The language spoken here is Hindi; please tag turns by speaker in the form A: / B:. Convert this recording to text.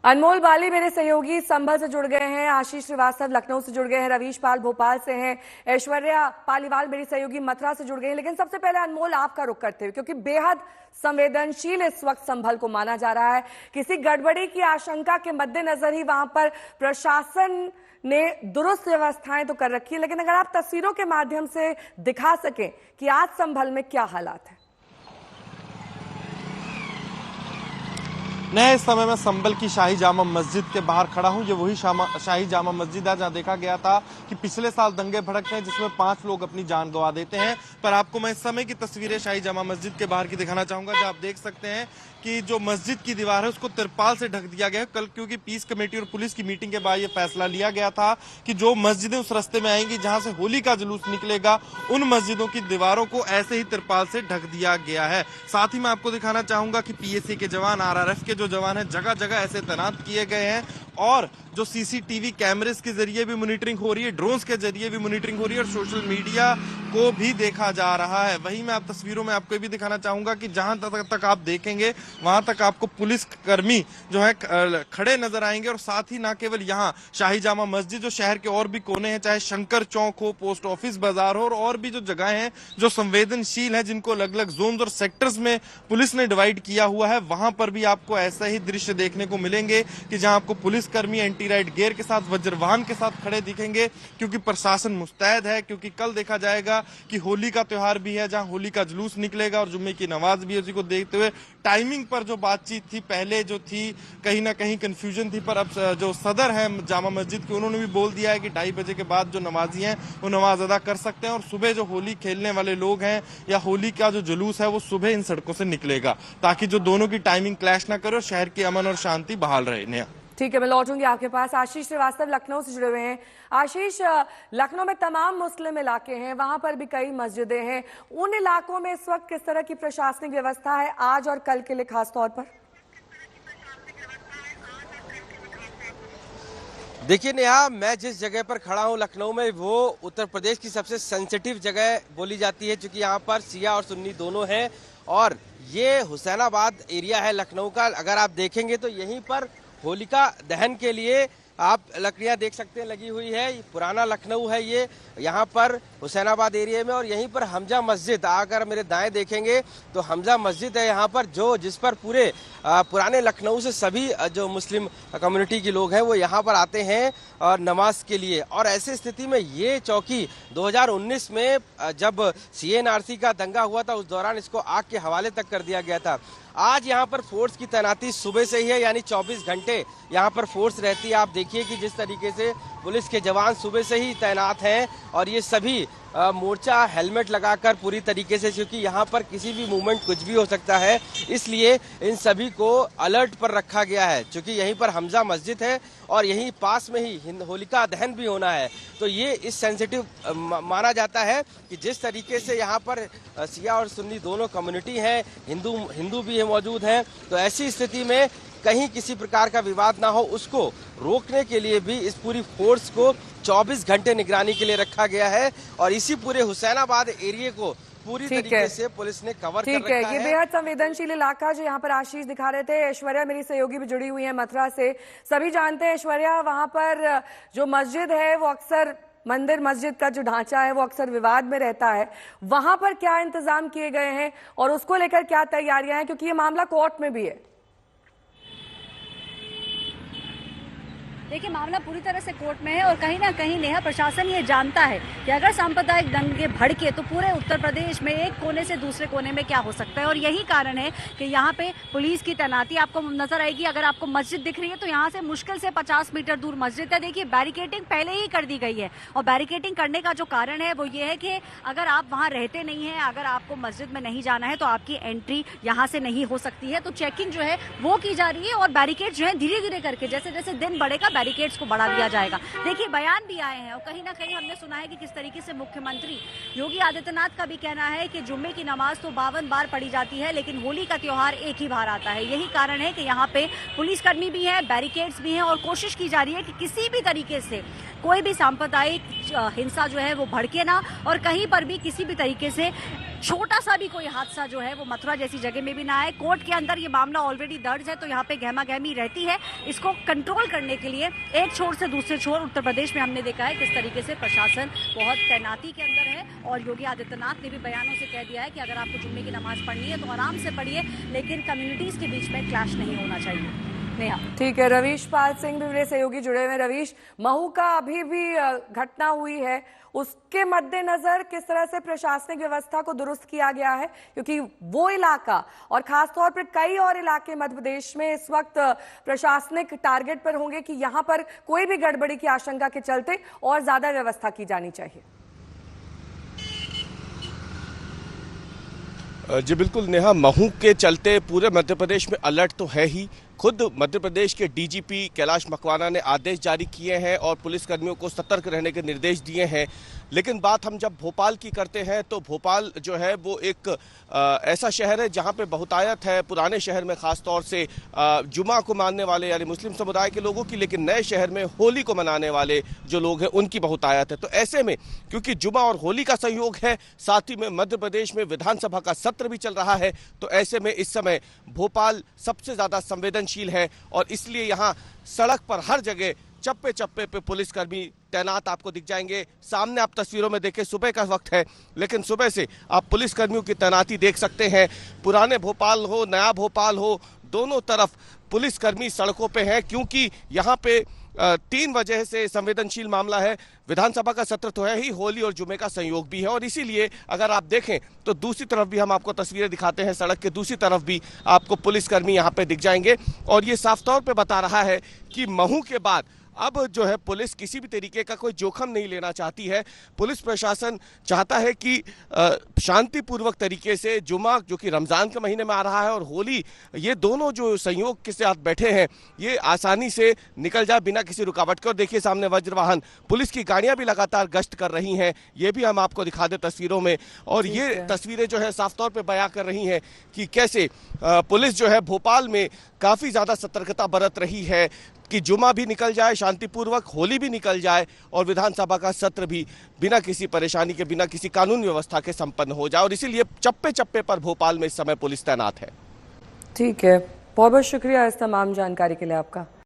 A: अनमोल बाली मेरे सहयोगी संभल से जुड़ गए हैं, आशीष श्रीवास्तव लखनऊ से जुड़ गए हैं, रवीश पाल भोपाल से हैं, ऐश्वर्या पालीवाल मेरी सहयोगी मथुरा से जुड़ गए हैं। लेकिन सबसे पहले अनमोल आपका रुख करते हुए, क्योंकि बेहद संवेदनशील इस वक्त संभल को माना जा रहा है, किसी गड़बड़ी की आशंका के मद्देनजर ही वहां पर प्रशासन ने दुरुस्त व्यवस्थाएं तो कर रखी है, लेकिन अगर आप तस्वीरों के माध्यम से दिखा सकें कि आज संभल में क्या हालात है।
B: मैं इस समय में संभल की शाही जामा मस्जिद के बाहर खड़ा हूं। ये वही शाही जामा मस्जिद है जहां देखा गया था कि पिछले साल दंगे भड़कते हैं जिसमें 5 लोग अपनी जान गंवा देते हैं। पर आपको मैं इस समय की तस्वीरें शाही जामा मस्जिद के बाहर की दिखाना चाहूंगा, जहां आप देख सकते हैं कि जो मस्जिद की दीवार है उसको तिरपाल से ढक दिया गया है। कल क्योंकि पीस कमेटी और पुलिस की मीटिंग के बाद ये फैसला लिया गया था कि जो मस्जिदें उस रास्ते में आएंगी जहां से होली का जुलूस निकलेगा, उन मस्जिदों की दीवारों को ऐसे ही तिरपाल से ढक दिया गया है। साथ ही मैं आपको दिखाना चाहूंगा कि पीएसी के जवान, आरआरएफ के जो जवान है, जगह जगह ऐसे तैनात किए गए हैं और जो सीसीटीवी कैमरेस के जरिए भी मॉनिटरिंग हो रही है, ड्रोन्स के जरिए भी मॉनिटरिंग हो रही है और सोशल मीडिया को भी देखा जा रहा है। वहीं मैं आप तस्वीरों में आपको भी दिखाना चाहूंगा कि जहां तक आप देखेंगे वहां तक आपको पुलिस कर्मी जो है खड़े नजर आएंगे। और साथ ही ना केवल यहाँ शाही जामा मस्जिद, जो शहर के और भी कोने हैं, चाहे शंकर चौक हो, पोस्ट ऑफिस बाजार हो, और भी जो जगह हैं जो संवेदनशील है, जिनको अलग अलग जोन और सेक्टर्स में पुलिस ने डिवाइड किया हुआ है, वहां पर भी आपको ऐसा ही दृश्य देखने को मिलेंगे कि जहां आपको पुलिसकर्मी एंटी राइट गियर के साथ, वज्रवाहन के साथ खड़े दिखेंगे, क्योंकि प्रशासन मुस्तैद है। क्योंकि कल देखा जाएगा कि होली का त्योहार भी है, जहां होली का जुलूस निकलेगा और जुम्मे की नमाज भी है। उसी को देखते हुए टाइमिंग पर जो बातचीत थी पहले जो थी, कहीं ना कहीं कंफ्यूजन थी, पर अब जो सदर है जामा मस्जिद के, उन्होंने भी बोल दिया है कि 2:30 बजे के बाद जो नमाजी हैं वो नमाज अदा कर सकते हैं और सुबह जो होली खेलने वाले लोग हैं या होली का जो जुलूस है वो सुबह इन सड़कों से निकलेगा, ताकि जो दोनों की टाइमिंग क्लैश ना करे और शहर की अमन और शांति बहाल रहे। नया
A: ठीक है, मैं लौटूंगी आपके पास। आशीष श्रीवास्तव लखनऊ से जुड़े हुए हैं। आशीष, लखनऊ में तमाम मुस्लिम इलाके हैं, वहां पर भी कई मस्जिदें हैं, उन इलाकों में इस वक्त किस तरह की प्रशासनिक व्यवस्था है आज और कल के लिए खास तौर पर?
C: देखिए नेहा, मैं जिस जगह पर खड़ा हूं लखनऊ में, वो उत्तर प्रदेश की सबसे सेंसिटिव जगह बोली जाती है, क्योंकि यहाँ पर शिया और सुन्नी दोनों हैं और ये हुसैनाबाद एरिया है लखनऊ का। अगर आप देखेंगे तो यहीं पर होलिका दहन के लिए आप लकड़ियां देख सकते हैं लगी हुई है। पुराना लखनऊ है ये, यहाँ पर हुसैनाबाद एरिया में। और यहीं पर हमजा मस्जिद, अगर मेरे दाएं देखेंगे तो हमजा मस्जिद है यहाँ पर, जिस पर पूरे पुराने लखनऊ से सभी जो मुस्लिम कम्युनिटी के लोग हैं वो यहाँ पर आते हैं और नमाज के लिए। और ऐसी स्थिति में ये चौकी 2019 में जब सीएनआरसी का दंगा हुआ था, उस दौरान इसको आग के हवाले तक कर दिया गया था। आज यहाँ पर फोर्स की तैनाती सुबह से ही है, यानी 24 घंटे यहाँ पर फोर्स रहती है। आप देखिए कि जिस तरीके से पुलिस के जवान सुबह से ही तैनात हैं और ये सभी मोर्चा हेलमेट लगाकर पूरी तरीके से, क्योंकि यहाँ पर किसी भी मूवमेंट कुछ भी हो सकता है, इसलिए इन सभी को अलर्ट पर रखा गया है। क्योंकि यहीं पर हमजा मस्जिद है और यहीं पास में ही होलिका दहन भी होना है, तो ये इस सेंसिटिव माना जाता है कि जिस तरीके से यहाँ पर शिया और सुन्नी दोनों कम्युनिटी हैं, हिंदू भी मौजूद हैं, तो ऐसी स्थिति में कहीं किसी प्रकार का विवाद ना हो, उसको रोकने के लिए भी इस पूरी फोर्स को 24 घंटे निगरानी के लिए रखा गया है और इसी पूरे हुसैनाबाद एरिया को पूरी तरीके से पुलिस ने कवर कर रखा है।
A: ये बेहद संवेदनशील इलाका जो यहाँ पर आशीष दिखा रहे थे। ऐश्वर्या मेरी सहयोगी भी जुड़ी हुई है मथुरा से। सभी जानते हैं ऐश्वर्या, वहां पर जो मस्जिद है वो अक्सर मंदिर मस्जिद का जो ढांचा है वो अक्सर विवाद में रहता है, वहां पर क्या इंतजाम किए गए हैं और उसको लेकर क्या तैयारियां हैं, क्योंकि ये मामला कोर्ट में भी है?
D: देखिए, मामला पूरी तरह से कोर्ट में है और कहीं ना कहीं नेहा प्रशासन ये जानता है कि अगर सांप्रदायिक दंगे भड़के तो पूरे उत्तर प्रदेश में एक कोने से दूसरे कोने में क्या हो सकता है। और यही कारण है कि यहाँ पे पुलिस की तैनाती आपको नजर आएगी। अगर आपको मस्जिद दिख रही है तो यहाँ से मुश्किल से 50 मीटर दूर मस्जिद है। देखिए, बैरिकेडिंग पहले ही कर दी गई है और बैरिकेडिंग करने का जो कारण है वो ये है कि अगर आप वहाँ रहते नहीं है, अगर आपको मस्जिद में नहीं जाना है तो आपकी एंट्री यहाँ से नहीं हो सकती है। तो चेकिंग जो है वो की जा रही है और बैरिकेड जो है धीरे धीरे करके, जैसे जैसे दिन बढ़ेगा, बैरिकेड्स को बढ़ा दिया जाएगा। देखिए, बयान भी आए हैं और कहीं ना कहीं हमने सुना है कि किस तरीके से मुख्यमंत्री योगी आदित्यनाथ का भी कहना है कि जुम्मे की नमाज तो 52 बार पढ़ी जाती है, लेकिन होली का त्योहार एक ही बार आता है। यही कारण है कि यहाँ पे पुलिसकर्मी भी हैं, बैरिकेड्स भी हैं और कोशिश की जा रही है कि किसी भी तरीके से कोई भी सांप्रदायिक हिंसा जो है वो भड़के ना और कहीं पर भी किसी भी तरीके से छोटा सा भी कोई हादसा जो है वो मथुरा जैसी जगह में भी ना आए। कोर्ट के अंदर ये मामला ऑलरेडी दर्ज है, तो यहाँ पे गहमा गहमी रहती है। इसको कंट्रोल करने के लिए एक छोर से दूसरे छोर उत्तर प्रदेश में हमने देखा है किस तरीके से प्रशासन बहुत तैनाती के अंदर है। और योगी आदित्यनाथ ने भी बयानों से कह दिया है कि अगर आपको जुम्मे की नमाज पढ़नी है तो आराम से पढ़िए, लेकिन कम्युनिटीज के बीच में क्लैश नहीं होना चाहिए। नेहा।
A: ठीक है, रवीश पाल सिंह भी मेरे सहयोगी जुड़े हुए हैं। रवीश, महू का अभी भी घटना हुई है, उसके मद्देनजर किस तरह से प्रशासनिक व्यवस्था को दुरुस्त किया गया है, क्योंकि वो इलाका और खासतौर पर कई और इलाके मध्य प्रदेश में इस वक्त प्रशासनिक टारगेट पर होंगे कि यहां पर कोई भी गड़बड़ी की आशंका के चलते और ज्यादा व्यवस्था की जानी चाहिए।
C: जी बिल्कुल नेहा, महू के चलते पूरे मध्य प्रदेश में अलर्ट तो है ही। खुद मध्य प्रदेश के डीजीपी कैलाश मकवाना ने आदेश जारी किए हैं और पुलिसकर्मियों को सतर्क रहने के निर्देश दिए हैं। लेकिन बात हम जब भोपाल की करते हैं तो भोपाल जो है वो एक ऐसा शहर है जहां पे बहुतायत है, पुराने शहर में खास तौर से जुमा को मानने वाले यानी मुस्लिम समुदाय के लोगों की, लेकिन नए शहर में होली को मनाने वाले जो लोग हैं उनकी बहुतायत है। तो ऐसे में क्योंकि जुमा और होली का संयोग है, साथ ही में मध्य प्रदेश में विधानसभा का सत्र भी चल रहा है, तो ऐसे में इस समय भोपाल सबसे ज्यादा संवेदनशील है और इसलिए यहाँ सड़क पर हर जगह चप्पे चप्पे पे पुलिसकर्मी तैनात आपको दिख जाएंगे। सामने आप तस्वीरों में देखें, सुबह का वक्त है लेकिन सुबह से आप पुलिसकर्मियों की तैनाती देख सकते हैं। पुराने भोपाल हो, नया भोपाल हो, दोनों तरफ पुलिसकर्मी सड़कों पे हैं, क्योंकि यहाँ पे 3 वजह से संवेदनशील मामला है। विधानसभा का सत्र तो है ही, होली और जुमे का संयोग भी है और इसीलिए अगर आप देखें तो दूसरी तरफ भी हम आपको तस्वीरें दिखाते हैं, सड़क के दूसरी तरफ भी आपको पुलिसकर्मी यहाँ पे दिख जाएंगे और ये साफ तौर पे बता रहा है कि महू के बाद अब जो है पुलिस किसी भी तरीके का कोई जोखम नहीं लेना चाहती है। पुलिस प्रशासन चाहता है कि शांतिपूर्वक तरीके से जुमा जो कि रमजान के महीने में आ रहा है और होली, ये दोनों जो संयोग के साथ बैठे हैं ये आसानी से निकल जाए बिना किसी रुकावट के। और देखिए सामने वज्र वाहन पुलिस की गाड़ियां भी लगातार गश्त कर रही हैं, ये भी हम आपको दिखा दें तस्वीरों में। और ये तस्वीरें जो है साफ तौर पर बयां कर रही हैं कि कैसे पुलिस जो है भोपाल में काफी ज्यादा सतर्कता बरत रही है कि जुमा भी निकल जाए शांतिपूर्वक, होली भी निकल जाए और विधानसभा का सत्र भी बिना किसी परेशानी के, बिना किसी कानून व्यवस्था के संपन्न हो जाए। और इसीलिए चप्पे चप्पे पर भोपाल में इस समय पुलिस तैनात है।
A: ठीक है, बहुत बहुत शुक्रिया इस तमाम जानकारी के लिए आपका।